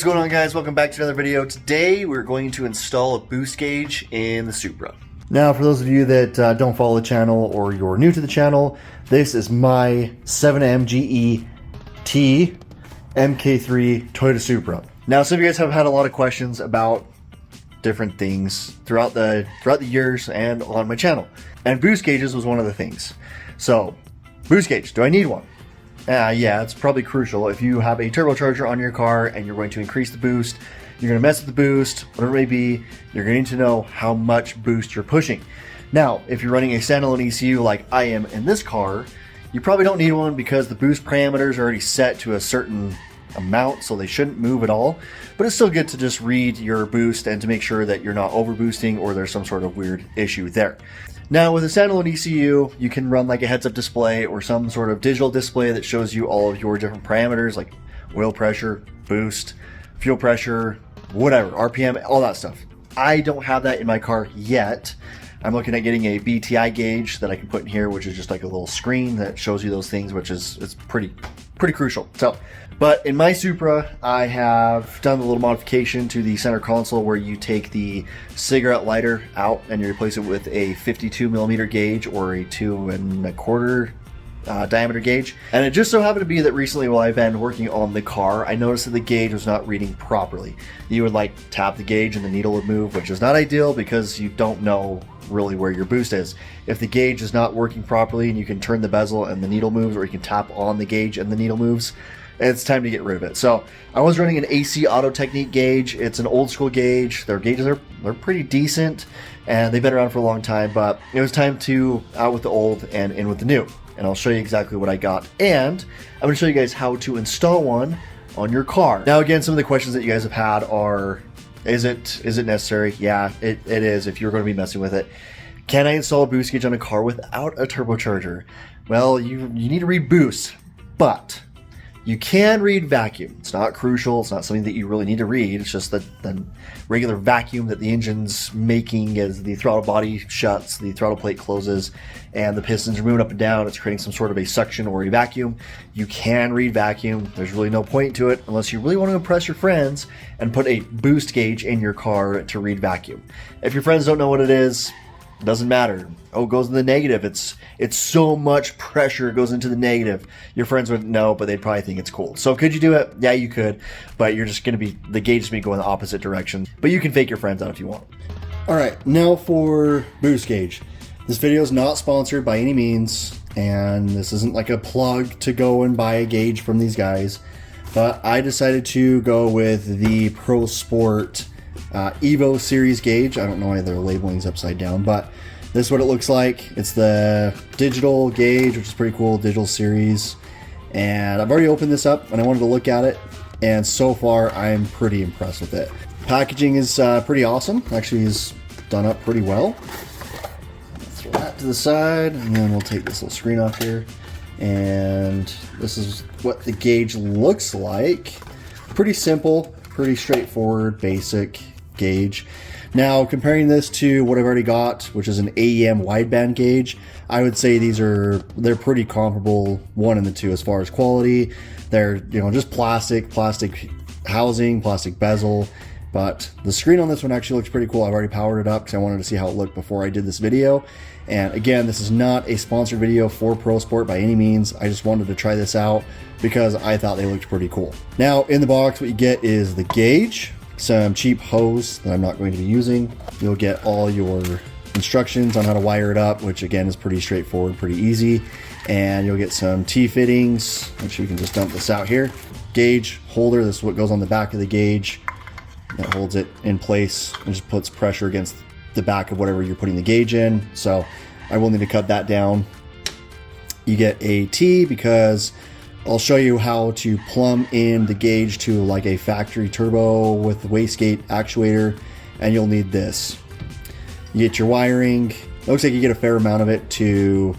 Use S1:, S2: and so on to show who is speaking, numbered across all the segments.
S1: What's going on, guys? Welcome back to another video. Today we're going to install a boost gauge in the Supra. Now, for those of you that don't follow the channel or you're new to the channel, this is my 7M GET MK3 Toyota Supra. Now, some of you guys have had a lot of questions about different things throughout the years and on my channel, and boost gauges was one of the things. So, boost gauge, do I need one? Yeah, it's probably crucial. If you have a turbocharger on your car and you're going to increase the boost, you're going to mess with the boost, whatever it may be, you're going to know how much boost you're pushing. Now, if you're running a standalone ECU like I am in this car, you probably don't need one because the boost parameters are already set to a certain amount, so they shouldn't move at all. But it's still good to just read your boost and to make sure that you're not over boosting or there's some sort of weird issue there. Now, with a standalone ECU, you can run like a heads-up display or some sort of digital display that shows you all of your different parameters like oil pressure, boost, fuel pressure, whatever, RPM, all that stuff. I don't have that in my car yet. I'm looking at getting a BTI gauge that I can put in here, which is just like a little screen that shows you those things, which is it's pretty crucial. So, but in my Supra, I have done a little modification to the center console where you take the cigarette lighter out and you replace it with a 52mm gauge or a 2 1/4 diameter gauge. And it just so happened to be that recently while I've been working on the car, I noticed that the gauge was not reading properly. You would like tap the gauge and the needle would move, which is not ideal because you don't know really where your boost is. If the gauge is not working properly and you can turn the bezel and the needle moves, or you can tap on the gauge and the needle moves, it's time to get rid of it. So I was running an AC Auto Technique gauge. It's an old school gauge. Their gauges they're pretty decent and they've been around for a long time, but it was time to out with the old and in with the new. And I'll show you exactly what I got. And I'm going to show you guys how to install one on your car. Now, again, some of the questions that you guys have had are, is it necessary? Yeah, it is if you're going to be messing with it. Can I install a boost gauge on a car without a turbocharger? Well, you need to read boost, but you can read vacuum. It's not crucial. It's not something that you really need to read. It's just the regular vacuum that the engine's making as the throttle body shuts, the throttle plate closes, and the pistons are moving up and down. It's creating some sort of a suction or a vacuum. You can read vacuum. There's really no point to it unless you really want to impress your friends and put a boost gauge in your car to read vacuum. If your friends don't know what it is, it doesn't matter. Oh, it goes in the negative. It's so much pressure, it goes into the negative. Your friends wouldn't know, but they'd probably think it's cool. So could you do it? Yeah, you could, but you're just going to be, the gauge is going to go in the opposite direction. But you can fake your friends out if you want. All right, now for boost gauge. This video is not sponsored by any means, and this isn't like a plug to go and buy a gauge from these guys, but I decided to go with the Prosport Evo series gauge. I don't know why their labeling's upside down, but this is what it looks like. It's the digital gauge, which is pretty cool, digital series. And I've already opened this up and I wanted to look at it, and so far I'm pretty impressed with it. Packaging is pretty awesome. Actually, is done up pretty well. Throw that to the side, and then we'll take this little screen off here. And this is what the gauge looks like. Pretty simple, pretty straightforward, basic gauge. Now, comparing this to what I've already got, which is an AEM wideband gauge, I would say they're pretty comparable, one and the two, as far as quality. They're, just plastic housing, plastic bezel, but the screen on this one actually looks pretty cool. I've already powered it up because I wanted to see how it looked before I did this video. And again, this is not a sponsored video for Prosport by any means. I just wanted to try this out because I thought they looked pretty cool. Now, in the box, what you get is the gauge, some cheap hose that I'm not going to be using. You'll get all your instructions on how to wire it up, which again is pretty straightforward, pretty easy. And you'll get some T-fittings, which you can just dump this out here. Gauge holder, this is what goes on the back of the gauge. That holds it in place and just puts pressure against the back of whatever you're putting the gauge in. So I will need to cut that down. You get a T because I'll show you how to plumb in the gauge to like a factory turbo with the wastegate actuator, and you'll need this. You get your wiring. It looks like you get a fair amount of it to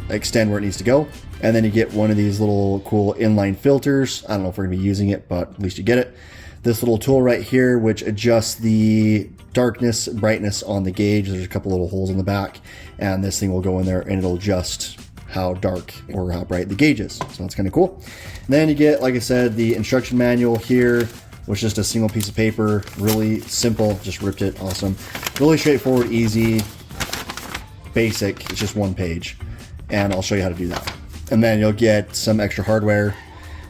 S1: extend where it needs to go. And then you get one of these little cool inline filters. I don't know if we're gonna be using it, but at least you get it. This little tool right here, which adjusts the darkness, brightness on the gauge. There's a couple little holes in the back, and this thing will go in there and it'll adjust how dark or how bright the gauge is. So that's kind of cool. And then you get, like I said, the instruction manual here. was just a single piece of paper, really simple, just ripped it, awesome. Really straightforward, easy, basic, it's just one page. And I'll show you how to do that. And then you'll get some extra hardware,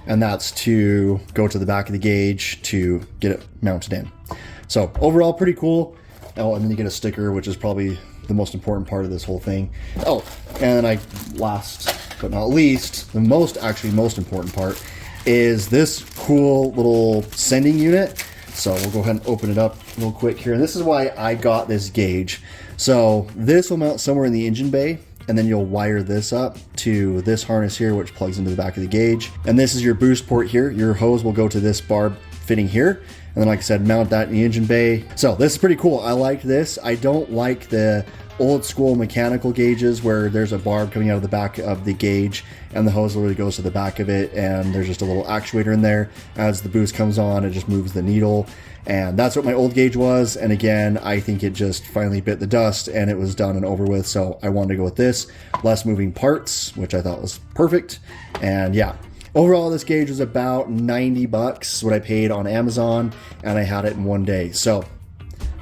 S1: and that's to go to the back of the gauge to get it mounted in. So overall, pretty cool. Oh, and then you get a sticker, which is probably the most important part of this whole thing. Oh, and then last but not least, the most important part is this cool little sending unit. So we'll go ahead and open it up real quick here. And this is why I got this gauge. So this will mount somewhere in the engine bay, and then you'll wire this up to this harness here, which plugs into the back of the gauge. And this is your boost port here. Your hose will go to this barb fitting here. And then, like I said, mount that in the engine bay. So this is pretty cool. I like this. I don't like the old school mechanical gauges where there's a barb coming out of the back of the gauge and the hose literally goes to the back of it, and there's just a little actuator in there. As the boost comes on, it just moves the needle. And that's what my old gauge was. And again, I think it just finally bit the dust and it was done and over with. So I wanted to go with this. Less moving parts, which I thought was perfect. And yeah, overall, this gauge was about 90 bucks, what I paid on Amazon, and I had it in one day. So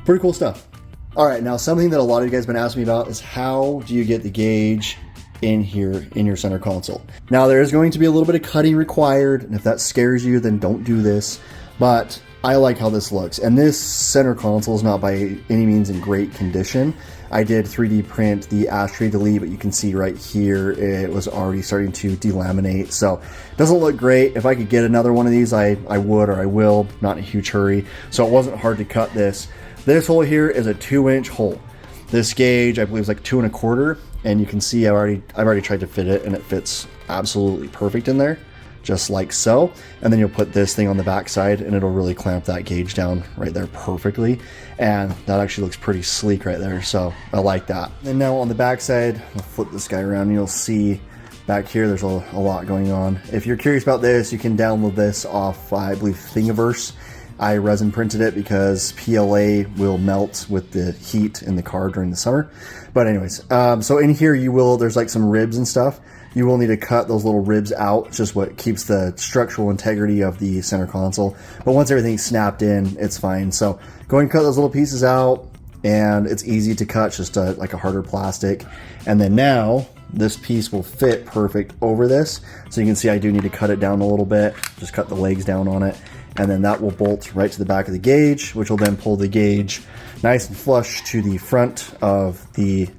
S1: pretty cool stuff. All right, now something that a lot of you guys have been asking me about is how do you get the gauge in here in your center console? Now there is going to be a little bit of cutting required, and if that scares you, then don't do this. But I like how this looks, and this center console is not by any means in great condition. I did 3D print the ashtray delete, but you can see right here it was already starting to delaminate, so it doesn't look great. If I could get another one of these, I would, or I will, not in a huge hurry. So it wasn't hard to cut this. This hole here is a 2-inch hole. This gauge, I believe, is like 2 1/4, and you can see I've already tried to fit it, and it fits absolutely perfect in there, just like so. And then you'll put this thing on the back side, and it'll really clamp that gauge down right there perfectly. And that actually looks pretty sleek right there, so I like that. And now on the back side, I'll flip this guy around, and you'll see back here there's a lot going on. If you're curious about this, you can download this off, I believe, Thingiverse. I resin printed it because PLA will melt with the heat in the car during the summer. But anyways, so in here there's like some ribs and stuff. You will need to cut those little ribs out. It's just what keeps the structural integrity of the center console. But once everything's snapped in, it's fine. So go ahead and cut those little pieces out, and it's easy to cut, just like a harder plastic. And then now this piece will fit perfect over this. So you can see I do need to cut it down a little bit, just cut the legs down on it. And then that will bolt right to the back of the gauge, which will then pull the gauge nice and flush to the front of the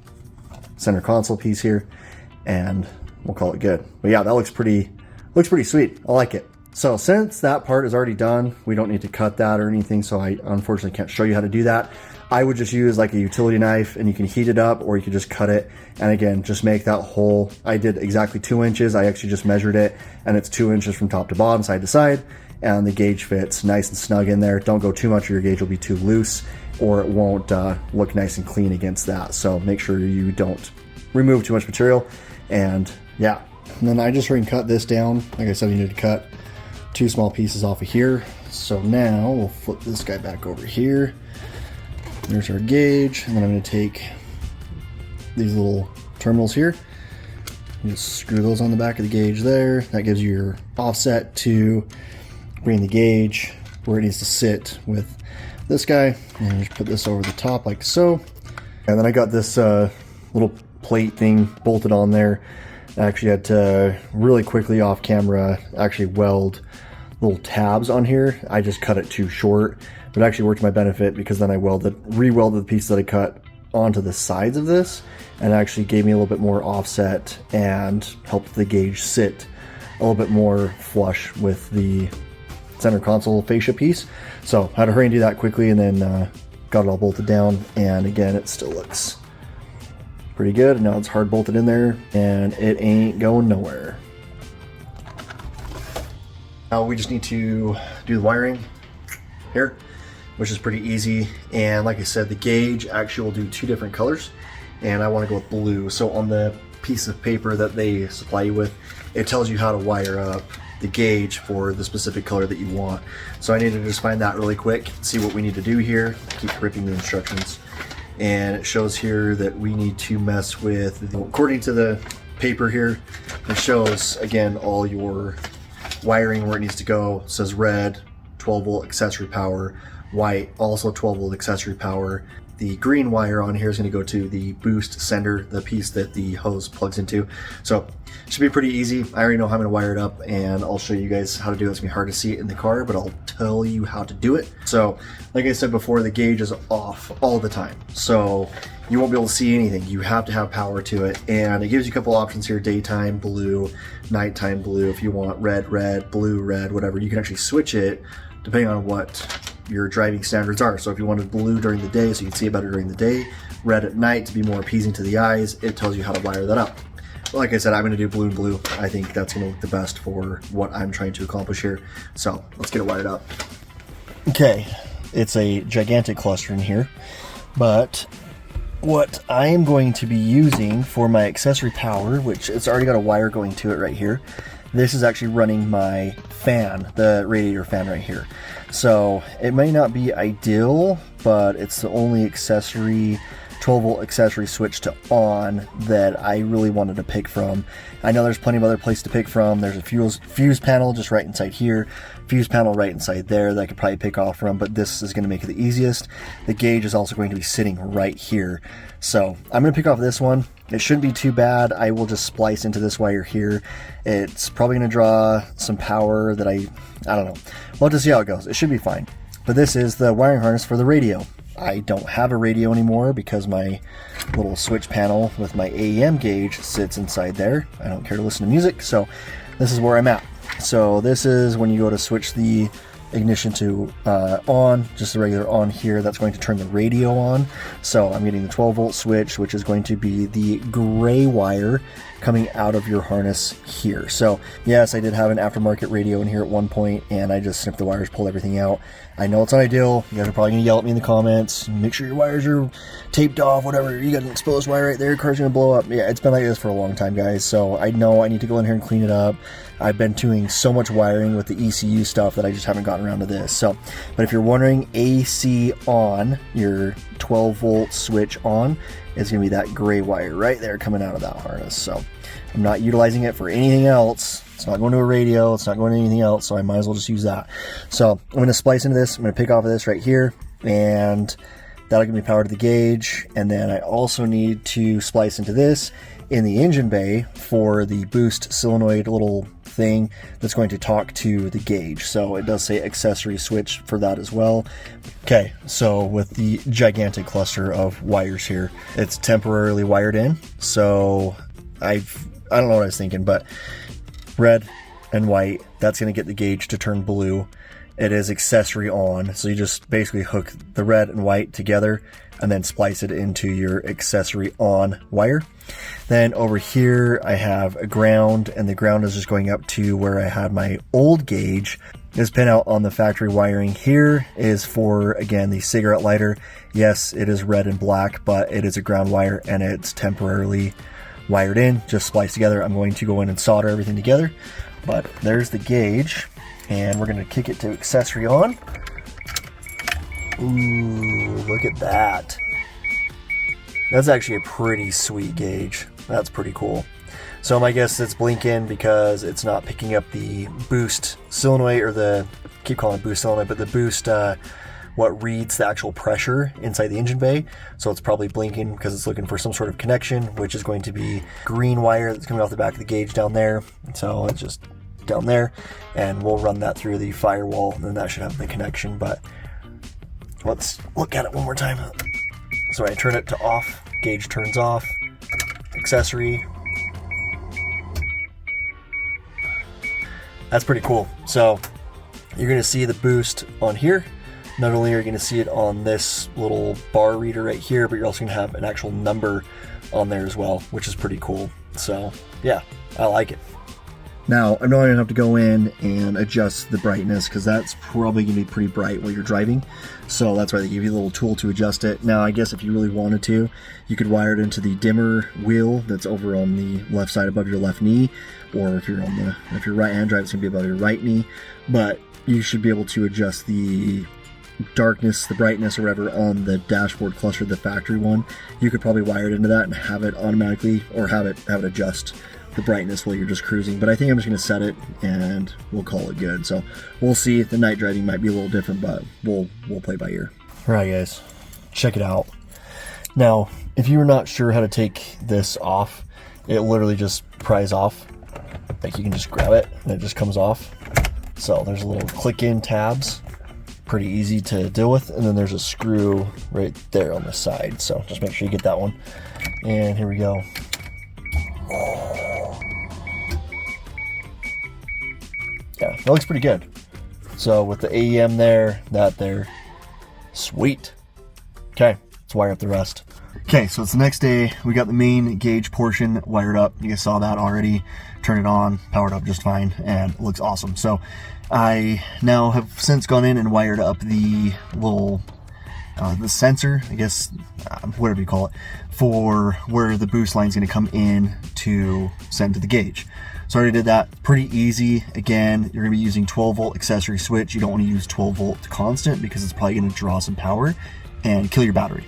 S1: center console piece here, and we'll call it good. But yeah, that looks pretty sweet. I like it. So since that part is already done, we don't need to cut that or anything, so I unfortunately can't show you how to do that. I would just use like a utility knife, and you can heat it up, or you can just cut it. And again, just make that hole. I did exactly 2 inches. I actually just measured it, and it's 2 inches from top to bottom, side to side. And the gauge fits nice and snug in there. Don't go too much or your gauge will be too loose, or it won't look nice and clean against that. So make sure you don't remove too much material. And yeah, and then I just cut this down. Like I said, you need to cut 2 small pieces off of here. So now we'll flip this guy back over here. There's our gauge, and then I'm going to take these little terminals here. You just screw those on the back of the gauge there. That gives you your offset to bring the gauge where it needs to sit with this guy, and just put this over the top like so. And then I got this little plate thing bolted on there. I actually had to really quickly off camera actually weld little tabs on here. I just cut it too short, but it actually worked to my benefit, because then I re-welded the piece that I cut onto the sides of this, and actually gave me a little bit more offset and helped the gauge sit a little bit more flush with the center console fascia piece. So I had to hurry and do that quickly, and then got it all bolted down, and again, it still looks pretty good. And now it's hard bolted in there, and it ain't going nowhere. Now we just need to do the wiring here, which is pretty easy. And like I said, the gauge actually will do 2 different colors, and I want to go with blue. So on the piece of paper that they supply you with, it tells you how to wire up the gauge for the specific color that you want. So I need to just find that really quick, see what we need to do here. Keep ripping the instructions, and it shows here that we need to mess with, according to the paper here, it shows again all your wiring where it needs to go. It says red 12 volt accessory power, white also 12 volt accessory power. The green wire on here is going to go to the boost sender, the piece that the hose plugs into. So it should be pretty easy. I already know how I'm going to wire it up, and I'll show you guys how to do it. It's going to be hard to see it in the car, but I'll tell you how to do it. So like I said before, the gauge is off all the time, so you won't be able to see anything. You have to have power to it, and it gives you a couple options here: daytime blue, nighttime blue. If you want red, red, blue, red, whatever, you can actually switch it depending on what your driving standards are. So if you wanted blue during the day so you can see it better during the day, red at night to be more appeasing to the eyes, it tells you how to wire that up. But like I said, I'm going to do blue and blue. I think that's going to look the best for what I'm trying to accomplish here. So let's get it wired up. Okay, it's a gigantic cluster in here, but what I am going to be using for my accessory power, which it's already got a wire going to it right here, this is actually running my fan, the radiator fan right here. So it may not be ideal, but it's the only accessory 12 volt accessory switch to on that I really wanted to pick from. I know there's plenty of other places to pick from. There's a fuse panel just right inside here, fuse panel right inside there that I could probably pick off from, but this is going to make it the easiest. The gauge is also going to be sitting right here. So I'm going to pick off this one. It shouldn't be too bad. I will just splice into this wire here. It's probably going to draw some power that I don't know. We'll have to see how it goes. It should be fine. But this is the wiring harness for the radio. I don't have a radio anymore because my little switch panel with my AEM gauge sits inside there. I don't care to listen to music, so this is where I'm at. So this is when you go to switch the ignition to on, just the regular on here, that's going to turn the radio on. So I'm getting the 12 volt switch, which is going to be the gray wire coming out of your harness here. So yes, I did have an aftermarket radio in here at one point, and I just snipped the wires, pulled everything out. I know it's not ideal. You guys are probably gonna yell at me in the comments. Make sure your wires are taped off, whatever. You got an exposed wire right there, your car's gonna blow up. Yeah, it's been like this for a long time, guys. So I know I need to go in here and clean it up. I've been doing so much wiring with the ECU stuff that I just haven't gotten around to this. So, but if you're wondering, AC on, your 12 volt switch on, is going to be that gray wire right there coming out of that harness. So I'm not utilizing it for anything else. It's not going to a radio. It's not going to anything else. So I might as well just use that. So I'm going to splice into this. I'm going to pick off of this right here, and that'll give me power to the gauge. And then I also need to splice into this in the engine bay for the boost solenoid little thing that's going to talk to the gauge. So it does say accessory switch for that as well. Okay, so with the gigantic cluster of wires here, it's temporarily wired in. So I don't know what I was thinking, but red and white, that's going to get the gauge to turn blue. It is accessory on, so you just basically hook the red and white together and then splice it into your accessory on wire. Then over here I have a ground, and the ground is just going up to where I had my old gauge. This pin out on the factory wiring here is for, again, the cigarette lighter. Yes, it is red and black, but it is a ground wire and it's temporarily wired in, just spliced together. I'm going to go in and solder everything together, but there's the gauge, and we're going to kick it to accessory on. Ooh, look at that. That's actually a pretty sweet gauge. That's pretty cool. So my guess it's blinking because it's not picking up the boost solenoid, or the, keep calling it boost solenoid, but the boost, what reads the actual pressure inside the engine bay. So it's probably blinking because it's looking for some sort of connection, which is going to be green wire that's coming off the back of the gauge down there. So it's just down there, and we'll run that through the firewall, and then that should have the connection. But let's look at it one more time. So I turn it to off, gauge turns off, accessory. That's pretty cool. So you're going to see the boost on here. Not only are you going to see it on this little bar reader right here, but you're also going to have an actual number on there as well, which is pretty cool. So yeah, I like it. Now, I'm not going to have to go in and adjust the brightness because that's probably going to be pretty bright while you're driving. So that's why they give you a little tool to adjust it. Now, I guess if you really wanted to, you could wire it into the dimmer wheel that's over on the left side above your left knee. Or if you're right-hand drive, it's going to be above your right knee. But you should be able to adjust the darkness, the brightness, or whatever on the dashboard cluster, the factory one. You could probably wire it into that and have it automatically, or have it adjust the brightness while you're just cruising. But I think I'm just going to set it and we'll call it good. So we'll see. The night driving might be a little different, but we'll play by ear. All right, guys, check it out. Now, if you're not sure how to take this off, it literally just pries off. Like, you can just grab it and it just comes off. So there's a little click in tabs, pretty easy to deal with. And then there's a screw right there on the side. So just make sure you get that one. And here we go. Yeah, that looks pretty good. So with the AEM there, that there, sweet. Okay, let's wire up the rest. Okay, so it's the next day. We got the main gauge portion wired up. You guys saw that already. Turn it on, powered up just fine, and it looks awesome. So I now have since gone in and wired up the little the sensor, I guess, whatever you call it, for where the boost line is going to come in to send to the gauge. So I already did that. Pretty easy. Again, you're going to be using 12 volt accessory switch. You don't want to use 12 volt constant because it's probably going to draw some power and kill your battery.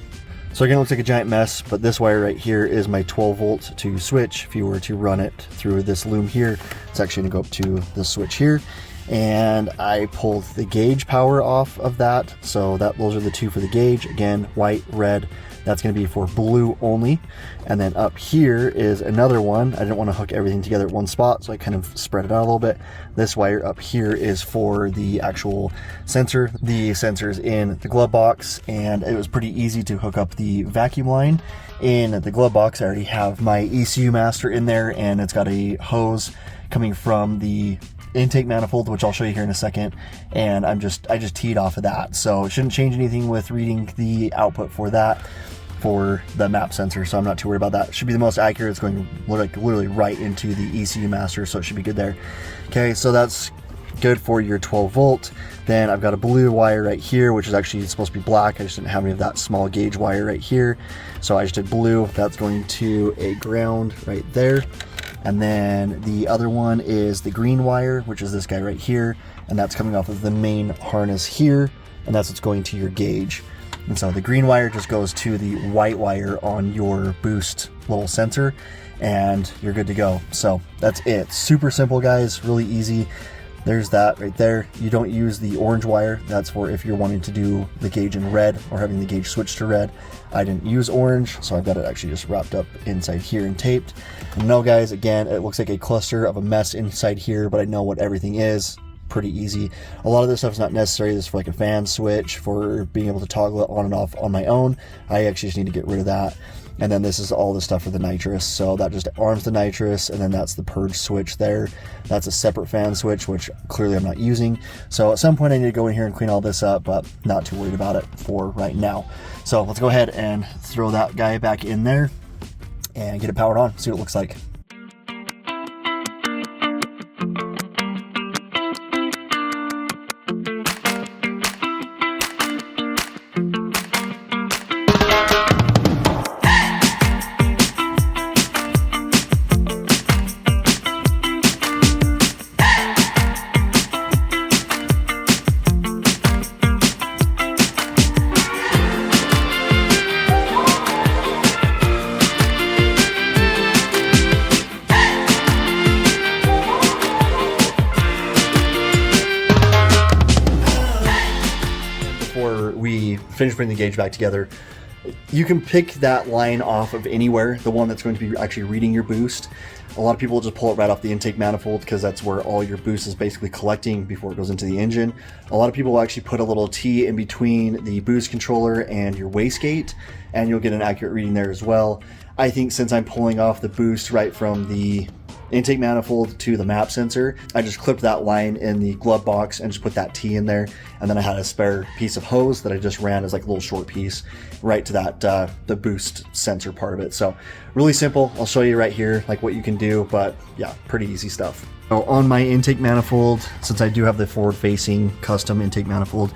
S1: So again, it looks like a giant mess, but this wire right here is my 12 volt to switch. If you were to run it through this loom here, it's actually going to go up to the switch here. And I pulled the gauge power off of that. So those are the two for the gauge. Again, white, red. That's going to be for blue only. And then up here is another one. I didn't want to hook everything together at one spot, so I kind of spread it out a little bit. This wire up here is for the actual sensor. The sensor's in the glove box, and it was pretty easy to hook up the vacuum line. In the glove box, I already have my ECU master in there, and it's got a hose coming from the intake manifold, which I'll show you here in a second, and I just teed off of that, so it shouldn't change anything with reading the output for that for the map sensor, so I'm not too worried about that. It should be the most accurate. It's going like literally right into the ECU master, so it should be good there. Okay, so that's good for your 12 volt. Then I've got a blue wire right here, which is actually supposed to be black. I just didn't have any of that small gauge wire right here, so I just did blue. That's going to a ground right there. And then the other one is the green wire, which is this guy right here, and that's coming off of the main harness here, and that's what's going to your gauge. And so the green wire just goes to the white wire on your boost little sensor, and you're good to go. So that's it. Super simple, guys, really easy. There's that right there. You don't use the orange wire. That's for if you're wanting to do the gauge in red or having the gauge switch to red. I didn't use orange, so I've got it actually just wrapped up inside here and taped. And no, guys, again, it looks like a cluster of a mess inside here, but I know what everything is. Pretty easy. A lot of this stuff is not necessary. This is for like a fan switch, for being able to toggle it on and off on my own. I actually just need to get rid of that. And then this is all the stuff for the nitrous. So that just arms the nitrous, and then that's the purge switch there. That's a separate fan switch, which clearly I'm not using. So at some point I need to go in here and clean all this up, but not too worried about it for right now. So let's go ahead and throw that guy back in there and get it powered on, see what it looks like. We finish putting the gauge back together, you can pick that line off of anywhere, the one that's going to be actually reading your boost. A lot of people will just pull it right off the intake manifold because that's where all your boost is basically collecting before it goes into the engine. A lot of people will actually put a little T in between the boost controller and your wastegate, and you'll get an accurate reading there as well. I think since I'm pulling off the boost right from the intake manifold to the map sensor, I just clipped that line in the glove box and just put that T in there, and then I had a spare piece of hose that I just ran as like a little short piece right to that the boost sensor part of it. So really simple. I'll show you right here like what you can do, but yeah, pretty easy stuff. So on my intake manifold, since I do have the forward facing custom intake manifold,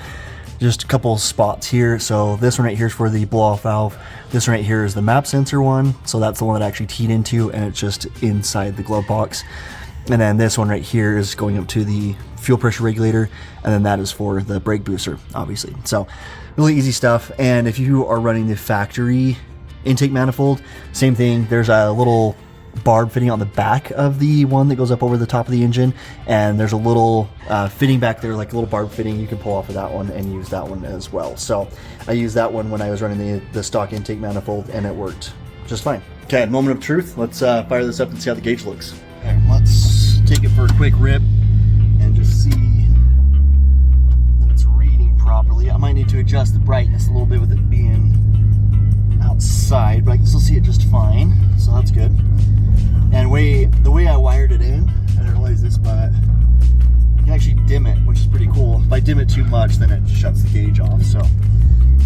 S1: just a couple spots here. So this one right here is for the blow off valve. This one right here is the map sensor one. So that's the one that I actually teed into, and it's just inside the glove box. And then this one right here is going up to the fuel pressure regulator, and then that is for the brake booster, obviously. So really easy stuff. And if you are running the factory intake manifold, same thing. There's a little barb fitting on the back of the one that goes up over the top of the engine, and there's a little fitting back there, like a little barb fitting you can pull off of that one and use that one as well. So I used that one when I was running the stock intake manifold, and it worked just fine. Okay, moment of truth. Let's fire this up and see how the gauge looks. Okay, let's take it for a quick rip and just see that it's reading properly. I might need to adjust the brightness a little bit with it being outside, but I can still see it just fine, so that's good. And the way I wired it in, I didn't realize this, but you can actually dim it, which is pretty cool. If I dim it too much, then it shuts the gauge off. So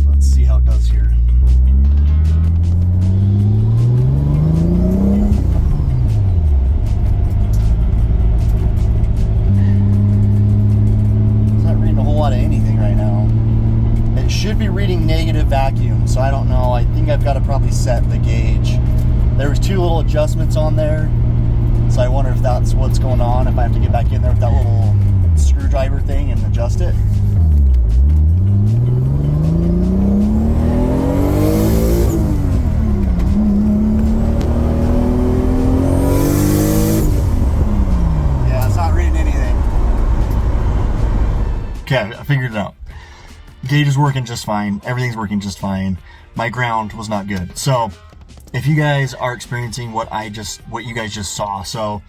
S1: let's see how it does here. It's not reading a whole lot of anything right now. It should be reading negative vacuum, so I don't know. I think I've got to probably set the gauge. There was 2 little adjustments on there, so I wonder if that's what's going on, if I have to get back in there with that little screwdriver thing and adjust it. Yeah, it's not reading anything. Okay, I figured it out. Gauge is working just fine. Everything's working just fine. My ground was not good. So if you guys are experiencing what you guys just saw, so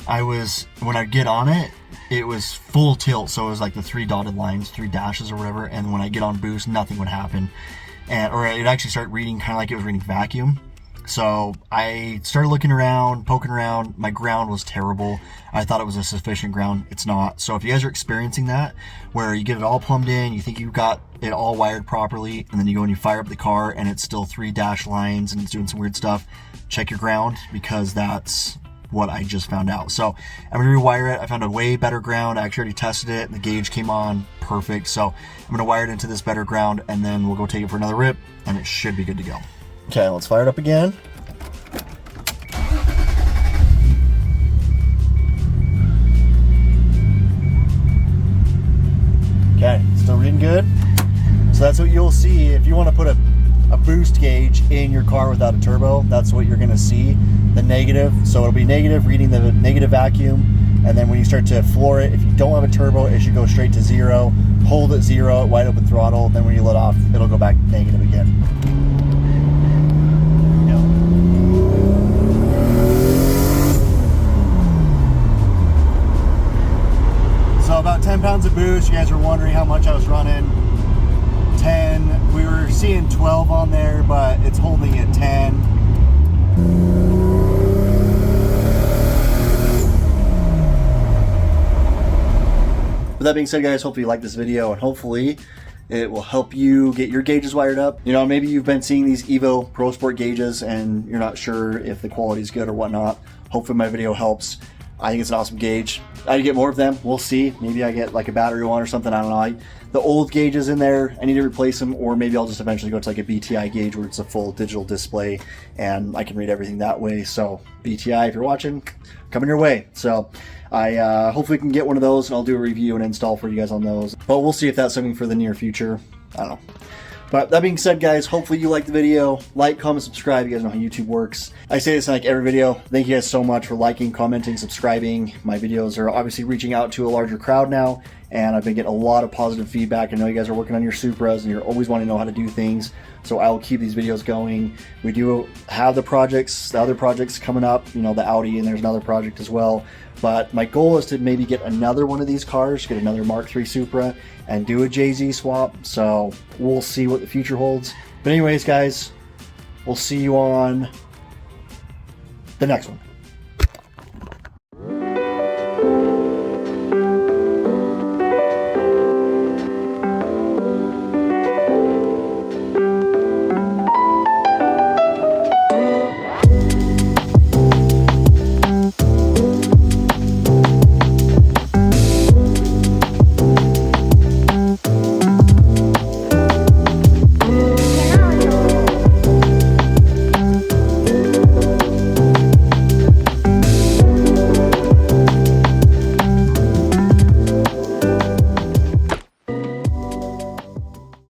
S1: when I get on it, it was full tilt, so it was like the 3 dotted lines, 3 dashes or whatever, and when I get on boost, nothing would happen, or it actually started reading kind of like it was reading vacuum. So I started looking around, poking around. My ground was terrible. I thought it was a sufficient ground. It's not. So if you guys are experiencing that, where you get it all plumbed in, you think you've got it all wired properly, and then you go and you fire up the car and it's still 3 dash lines and it's doing some weird stuff, check your ground, because that's what I just found out. So I'm going to rewire it. I found a way better ground. I actually already tested it, and the gauge came on perfect. So I'm going to wire it into this better ground, and then we'll go take it for another rip, and it should be good to go. Okay, let's fire it up again. Okay, still reading good. So that's what you'll see if you want to put a boost gauge in your car without a turbo. That's what you're going to see, the negative. So it'll be negative, reading the negative vacuum, and then when you start to floor it, if you don't have a turbo, it should go straight to 0. Hold at 0 at wide open throttle, then when you let off, it'll go back negative again. So about 10 pounds of boost. You guys were wondering how much I was running. 10. We were seeing 12 on there, but it's holding at 10. With that being said, guys, hopefully you like this video, and hopefully it will help you get your gauges wired up. You know, maybe you've been seeing these Evo Prosport gauges and you're not sure if the quality is good or whatnot. Hopefully my video helps. I think it's an awesome gauge. I need to get more of them. We'll see. Maybe I get like a battery one or something. I don't know. The old gauges in there, I need to replace them, or maybe I'll just eventually go to like a BTI gauge where it's a full digital display and I can read everything that way. So BTI, if you're watching, coming your way. So I hopefully can get one of those, and I'll do a review and install for you guys on those. But we'll see if that's something for the near future. I don't know. But that being said, guys, hopefully you liked the video. Like, comment, subscribe. You guys know how YouTube works. I say this in like every video. Thank you guys so much for liking, commenting, subscribing. My videos are obviously reaching out to a larger crowd now, and I've been getting a lot of positive feedback. I know you guys are working on your Supras, and you're always wanting to know how to do things. So I will keep these videos going. We do have the other projects coming up, you know, the Audi, and there's another project as well. But my goal is to maybe get another one of these cars, get another Mark III Supra, and do a JZ swap. So we'll see what the future holds. But anyways, guys, we'll see you on the next one.